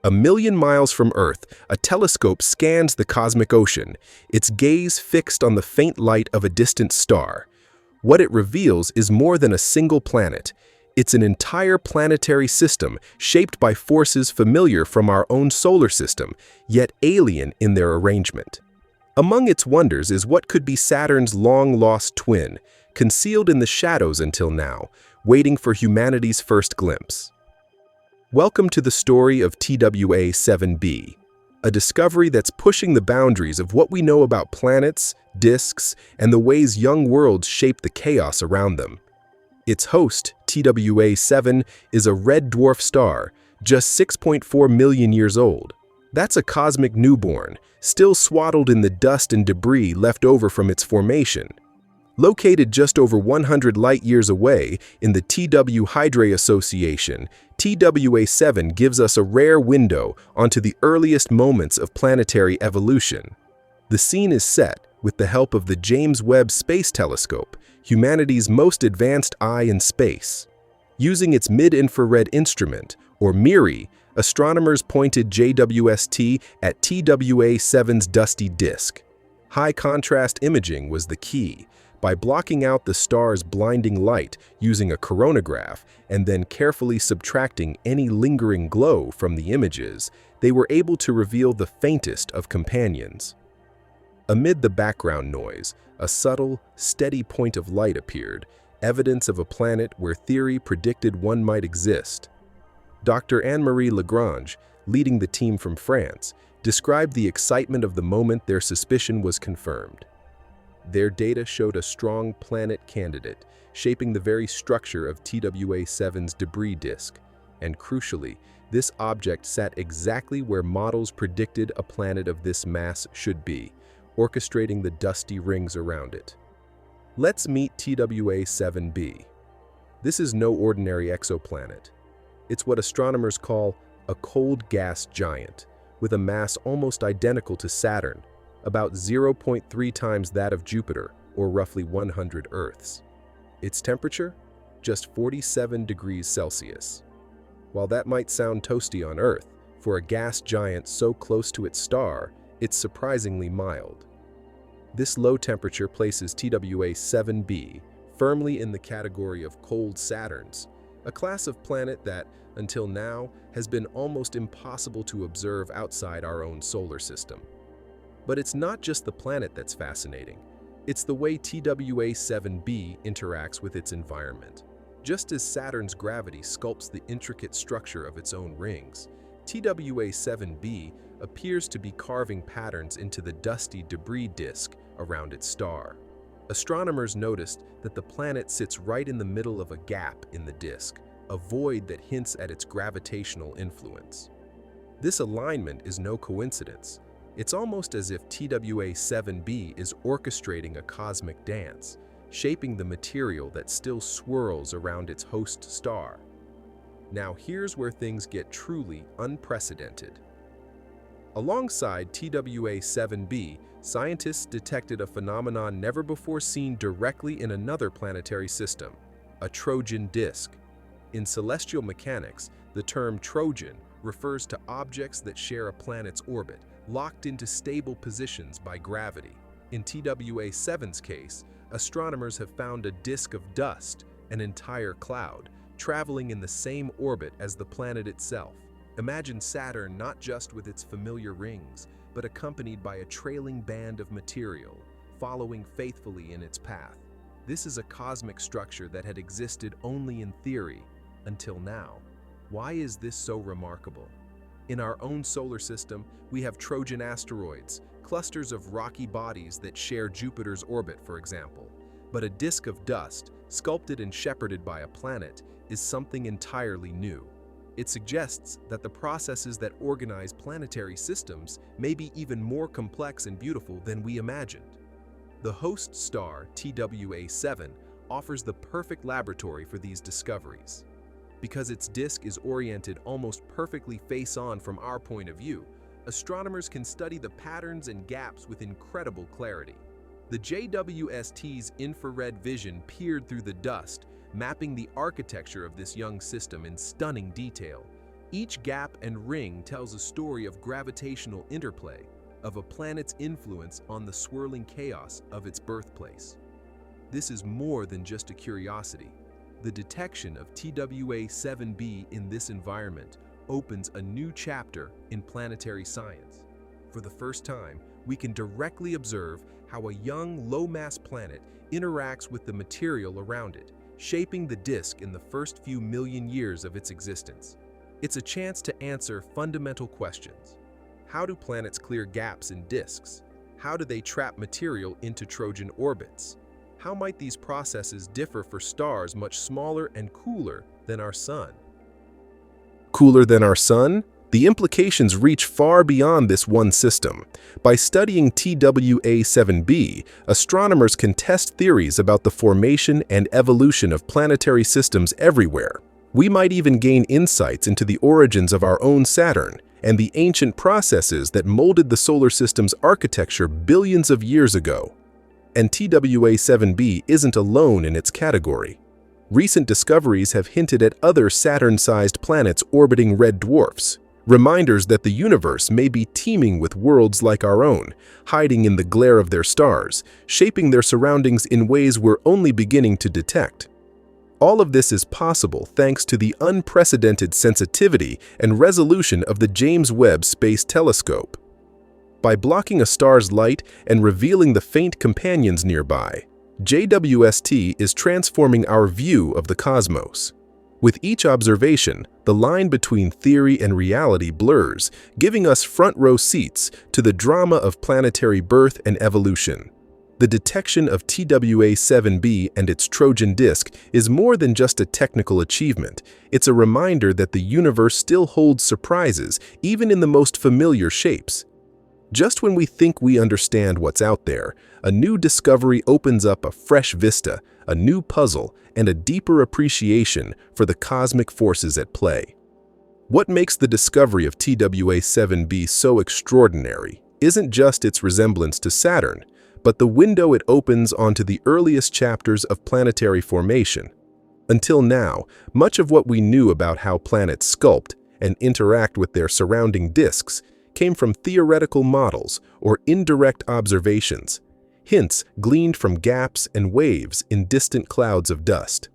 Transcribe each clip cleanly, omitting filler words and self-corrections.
A million miles from Earth, a telescope scans the cosmic ocean, its gaze fixed on the faint light of a distant star. What it reveals is more than a single planet. It's an entire planetary system shaped by forces familiar from our own solar system, yet alien in their arrangement. Among its wonders is what could be Saturn's long-lost twin, concealed in the shadows until now, waiting for humanity's first glimpse. Welcome to the story of TWA-7b, a discovery that's pushing the boundaries of what we know about planets, disks, and the ways young worlds shape the chaos around them. Its host, TWA-7, is a red dwarf star, just 6.4 million years old. That's a cosmic newborn, still swaddled in the dust and debris left over from its formation. Located just over 100 light-years away in the TW Hydrae Association, TWA-7 gives us a rare window onto the earliest moments of planetary evolution. The scene is set with the help of the James Webb Space Telescope, humanity's most advanced eye in space. Using its mid-infrared instrument, or MIRI, astronomers pointed JWST at TWA-7's dusty disk. High-contrast imaging was the key. By blocking out the star's blinding light using a coronagraph and then carefully subtracting any lingering glow from the images, they were able to reveal the faintest of companions. Amid the background noise, a subtle, steady point of light appeared, evidence of a planet where theory predicted one might exist. Dr. Anne-Marie Lagrange, leading the team from France, described the excitement of the moment their suspicion was confirmed. Their data showed a strong planet candidate, shaping the very structure of TWA-7's debris disk. And crucially, this object sat exactly where models predicted a planet of this mass should be, orchestrating the dusty rings around it. Let's meet TWA-7b. This is no ordinary exoplanet. It's what astronomers call a cold gas giant, with a mass almost identical to Saturn, about 0.3 times that of Jupiter, or roughly 100 Earths. Its temperature? Just 47 degrees Celsius. While that might sound toasty on Earth, for a gas giant so close to its star, it's surprisingly mild. This low temperature places TWA-7b firmly in the category of cold Saturns, a class of planet that, until now, has been almost impossible to observe outside our own solar system. But it's not just the planet that's fascinating. It's the way TWA-7b interacts with its environment. Just as Saturn's gravity sculpts the intricate structure of its own rings, TWA-7b appears to be carving patterns into the dusty debris disk around its star. Astronomers noticed that the planet sits right in the middle of a gap in the disk, a void that hints at its gravitational influence. This alignment is no coincidence. It's almost as if TWA-7b is orchestrating a cosmic dance, shaping the material that still swirls around its host star. Now here's where things get truly unprecedented. Alongside TWA-7b, scientists detected a phenomenon never before seen directly in another planetary system, a Trojan disk. In celestial mechanics, the term Trojan refers to objects that share a planet's orbit, locked into stable positions by gravity. In TWA-7's case, astronomers have found a disk of dust, an entire cloud, traveling in the same orbit as the planet itself. Imagine Saturn not just with its familiar rings, but accompanied by a trailing band of material, following faithfully in its path. This is a cosmic structure that had existed only in theory, until now. Why is this so remarkable? In our own solar system, we have Trojan asteroids, clusters of rocky bodies that share Jupiter's orbit, for example. But a disk of dust, sculpted and shepherded by a planet, is something entirely new. It suggests that the processes that organize planetary systems may be even more complex and beautiful than we imagined. The host star, TWA-7, offers the perfect laboratory for these discoveries. Because its disk is oriented almost perfectly face-on from our point of view, astronomers can study the patterns and gaps with incredible clarity. The JWST's infrared vision peered through the dust, mapping the architecture of this young system in stunning detail. Each gap and ring tells a story of gravitational interplay, of a planet's influence on the swirling chaos of its birthplace. This is more than just a curiosity. The detection of TWA-7b in this environment opens a new chapter in planetary science. For the first time, we can directly observe how a young, low-mass planet interacts with the material around it, shaping the disk in the first few million years of its existence. It's a chance to answer fundamental questions. How do planets clear gaps in disks? How do they trap material into Trojan orbits? How might these processes differ for stars much smaller and cooler than our Sun? Cooler than our Sun? The implications reach far beyond this one system. By studying TWA-7b, astronomers can test theories about the formation and evolution of planetary systems everywhere. We might even gain insights into the origins of our own Saturn and the ancient processes that molded the solar system's architecture billions of years ago. And TWA-7b isn't alone in its category. Recent discoveries have hinted at other Saturn-sized planets orbiting red dwarfs, reminders that the universe may be teeming with worlds like our own, hiding in the glare of their stars, shaping their surroundings in ways we're only beginning to detect. All of this is possible thanks to the unprecedented sensitivity and resolution of the James Webb Space Telescope. By blocking a star's light and revealing the faint companions nearby, JWST is transforming our view of the cosmos. With each observation, the line between theory and reality blurs, giving us front-row seats to the drama of planetary birth and evolution. The detection of TWA-7b and its Trojan disk is more than just a technical achievement. It's a reminder that the universe still holds surprises, even in the most familiar shapes. Just when we think we understand what's out there, a new discovery opens up a fresh vista, a new puzzle, and a deeper appreciation for the cosmic forces at play. What makes the discovery of TWA-7b so extraordinary isn't just its resemblance to Saturn, but the window it opens onto the earliest chapters of planetary formation. Until now, much of what we knew about how planets sculpt and interact with their surrounding disks came from theoretical models or indirect observations, hints gleaned from gaps and waves in distant clouds of dust.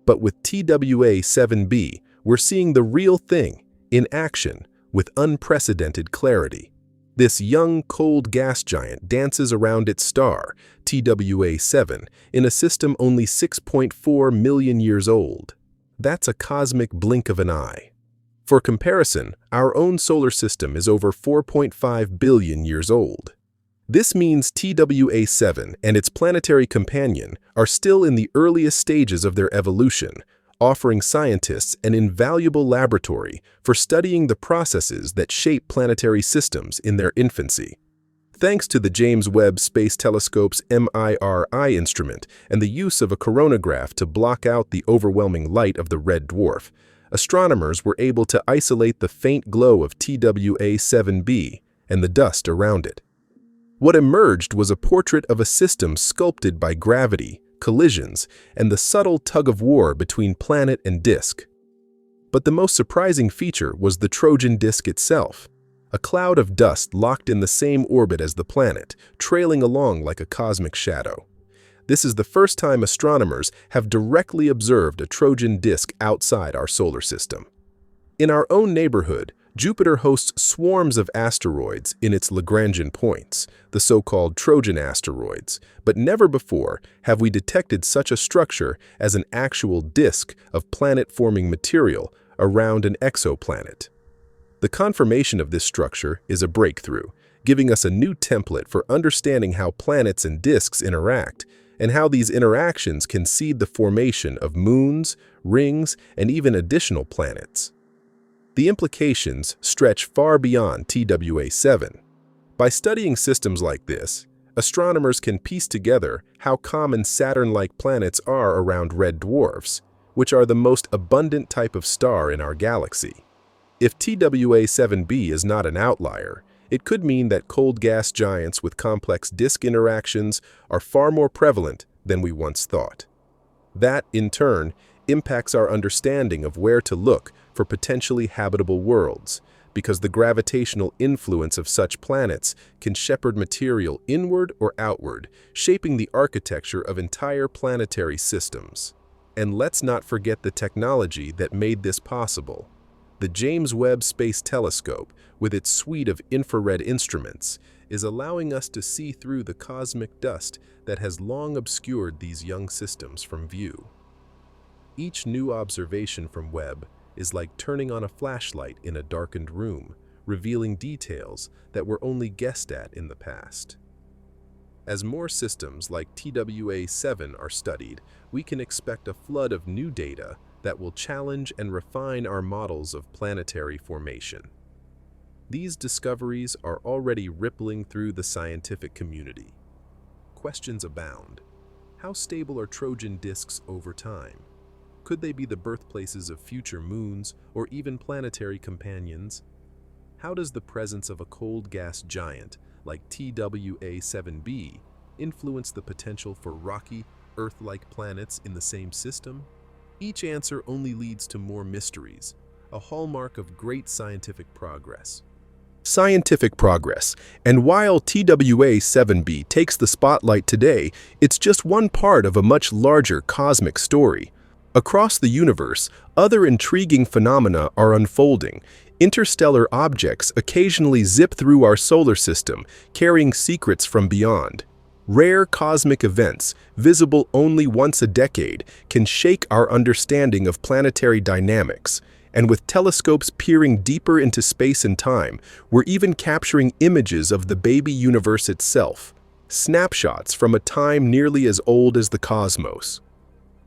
But with TWA-7b, we're seeing the real thing in action with unprecedented clarity. This young, cold gas giant dances around its star, TWA-7, in a system only 6.4 million years old. That's a cosmic blink of an eye. For comparison, our own solar system is over 4.5 billion years old. This means TWA-7 and its planetary companion are still in the earliest stages of their evolution, offering scientists an invaluable laboratory for studying the processes that shape planetary systems in their infancy. Thanks to the James Webb Space Telescope's MIRI instrument and the use of a coronagraph to block out the overwhelming light of the red dwarf, astronomers were able to isolate the faint glow of TWA-7b and the dust around it. What emerged was a portrait of a system sculpted by gravity, collisions, and the subtle tug-of-war between planet and disk. But the most surprising feature was the Trojan disk itself, a cloud of dust locked in the same orbit as the planet, trailing along like a cosmic shadow. This is the first time astronomers have directly observed a Trojan disk outside our solar system. In our own neighborhood, Jupiter hosts swarms of asteroids in its Lagrangian points, the so-called Trojan asteroids, but never before have we detected such a structure as an actual disk of planet-forming material around an exoplanet. The confirmation of this structure is a breakthrough, giving us a new template for understanding how planets and disks interact, and how these interactions can seed the formation of moons, rings, and even additional planets. The implications stretch far beyond TWA-7. By studying systems like this, astronomers can piece together how common Saturn-like planets are around red dwarfs, which are the most abundant type of star in our galaxy. If TWA-7b is not an outlier, it could mean that cold gas giants with complex disk interactions are far more prevalent than we once thought. That, in turn, impacts our understanding of where to look for potentially habitable worlds, because the gravitational influence of such planets can shepherd material inward or outward, shaping the architecture of entire planetary systems. And let's not forget the technology that made this possible. The James Webb Space Telescope, with its suite of infrared instruments, is allowing us to see through the cosmic dust that has long obscured these young systems from view. Each new observation from Webb is like turning on a flashlight in a darkened room, revealing details that were only guessed at in the past. As more systems like TW7 are studied, we can expect a flood of new data that will challenge and refine our models of planetary formation. These discoveries are already rippling through the scientific community. Questions abound. How stable are Trojan disks over time? Could they be the birthplaces of future moons or even planetary companions? How does the presence of a cold gas giant like TW7b influence the potential for rocky, Earth-like planets in the same system? Each answer only leads to more mysteries, a hallmark of great scientific progress. And while TW7b takes the spotlight today, it's just one part of a much larger cosmic story. Across the universe, other intriguing phenomena are unfolding. Interstellar objects occasionally zip through our solar system, carrying secrets from beyond. Rare cosmic events, visible only once a decade, can shake our understanding of planetary dynamics. And with telescopes peering deeper into space and time, we're even capturing images of the baby universe itself, snapshots from a time nearly as old as the cosmos.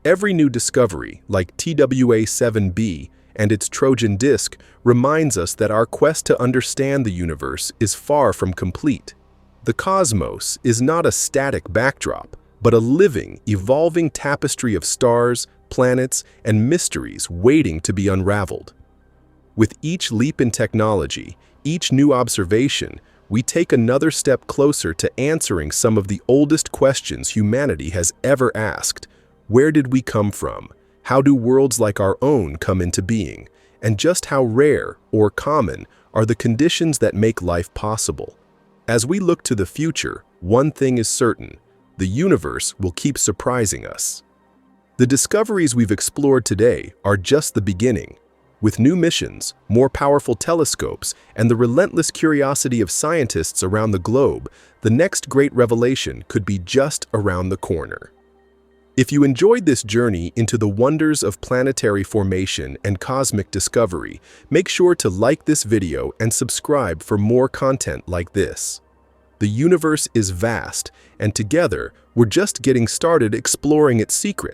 Every new discovery, like TW7b and its Trojan disk, reminds us that our quest to understand the universe is far from complete. The cosmos is not a static backdrop, but a living, evolving tapestry of stars, planets, and mysteries waiting to be unraveled. With each leap in technology, each new observation, we take another step closer to answering some of the oldest questions humanity has ever asked. Where did we come from? How do worlds like our own come into being? And just how rare or common are the conditions that make life possible? As we look to the future, one thing is certain: the universe will keep surprising us. The discoveries we've explored today are just the beginning. With new missions, more powerful telescopes, and the relentless curiosity of scientists around the globe, the next great revelation could be just around the corner. If you enjoyed this journey into the wonders of planetary formation and cosmic discovery, make sure to like this video and subscribe for more content like this. The universe is vast, and together, we're just getting started exploring its secrets.